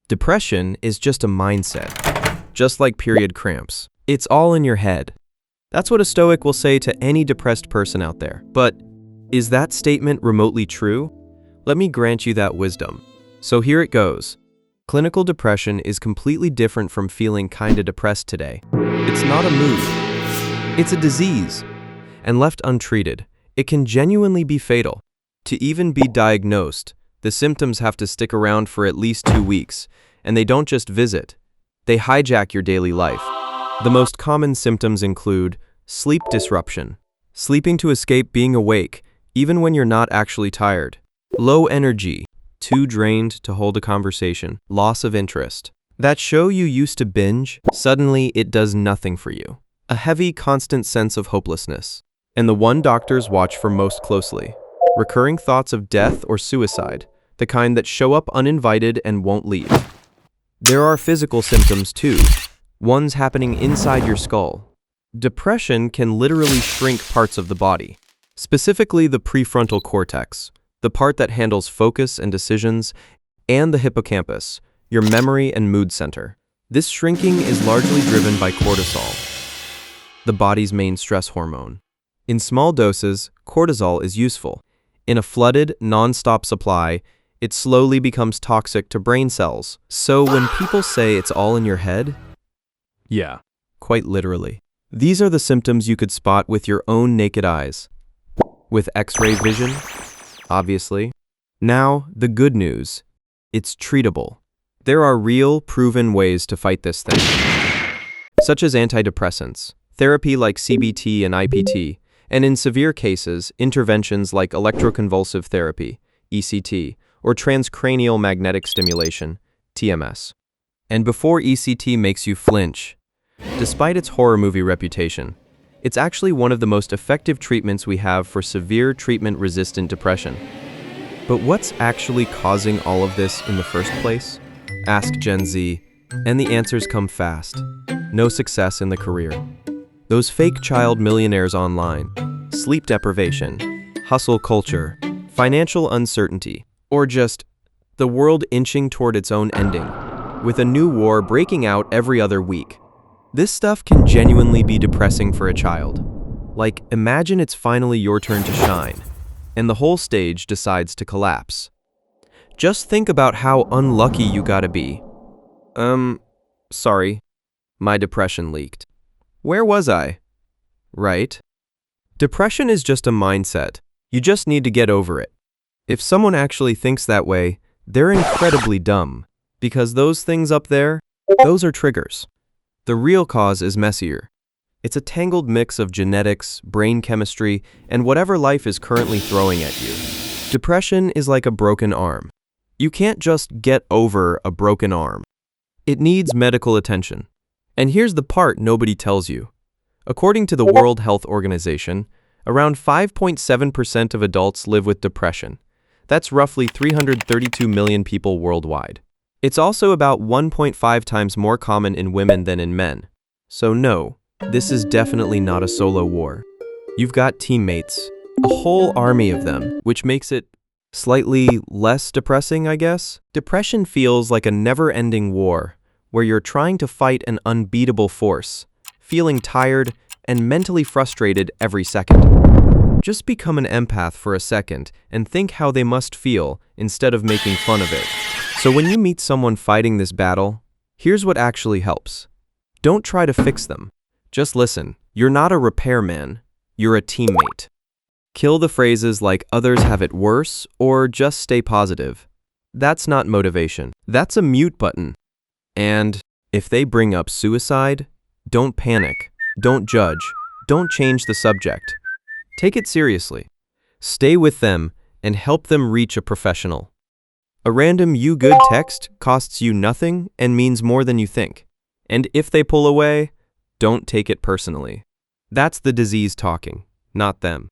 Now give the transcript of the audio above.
Depression is just a mindset, just like period cramps. It's all in your head. That's what a Stoic will say to any depressed person out there. But is that statement remotely true? Let me grant you that wisdom. So here it goes. Clinical depression is completely different from feeling kinda depressed today. It's not a mood. It's a disease. And left untreated, it can genuinely be fatal. To even be diagnosed, the symptoms have to stick around for at least 2 weeks, and they don't just visit. They hijack your daily life. The most common symptoms include sleep disruption, sleeping to escape being awake, even when you're not actually tired, low energy, too drained to hold a conversation, loss of interest. That show you used to binge, suddenly it does nothing for you. A heavy, constant sense of hopelessness. And the one doctors watch for most closely. Recurring thoughts of death or suicide, the kind that show up uninvited and won't leave. There are physical symptoms too, ones happening inside your skull. Depression can literally shrink parts of the body, specifically the prefrontal cortex, the part that handles focus and decisions, and the hippocampus, your memory and mood center. This shrinking is largely driven by cortisol, the body's main stress hormone. In small doses, cortisol is useful. In a flooded, non-stop supply, it slowly becomes toxic to brain cells. So when people say it's all in your head, yeah, quite literally. These are the symptoms you could spot with your own naked eyes. With X-ray vision, obviously. Now, the good news. It's treatable. There are real, proven ways to fight this thing, such as antidepressants, therapy like CBT and IPT, and in severe cases, interventions like electroconvulsive therapy, ECT, or transcranial magnetic stimulation, TMS. And before ECT makes you flinch, despite its horror movie reputation, it's actually one of the most effective treatments we have for severe treatment-resistant depression. But what's actually causing all of this in the first place? Ask Gen Z, and the answers come fast. No success in the career. Those fake child millionaires online, sleep deprivation, hustle culture, financial uncertainty, or just the world inching toward its own ending, with a new war breaking out every other week. This stuff can genuinely be depressing for a child. Like, imagine it's finally your turn to shine, and the whole stage decides to collapse. Just think about how unlucky you gotta be. Sorry, my depression leaked. Where was I? Right? Depression is just a mindset. You just need to get over it. If someone actually thinks that way, they're incredibly dumb, because those things up there, those are triggers. The real cause is messier. It's a tangled mix of genetics, brain chemistry, and whatever life is currently throwing at you. Depression is like a broken arm. You can't just get over a broken arm. It needs medical attention. And here's the part nobody tells you. According to the World Health Organization, around 5.7% of adults live with depression. That's roughly 332 million people worldwide. It's also about 1.5 times more common in women than in men. So no, this is definitely not a solo war. You've got teammates, a whole army of them, which makes it slightly less depressing, I guess. Depression feels like a never-ending war, where you're trying to fight an unbeatable force, feeling tired and mentally frustrated every second. Just become an empath for a second and think how they must feel instead of making fun of it. So when you meet someone fighting this battle, here's what actually helps. Don't try to fix them. Just listen. You're not a repairman. You're a teammate. Kill the phrases like others have it worse or just stay positive. That's not motivation. That's a mute button. And if they bring up suicide, don't panic. Don't judge. Don't change the subject. Take it seriously. Stay with them and help them reach a professional. A random "you good" text costs you nothing and means more than you think. And if they pull away, don't take it personally. That's the disease talking, not them.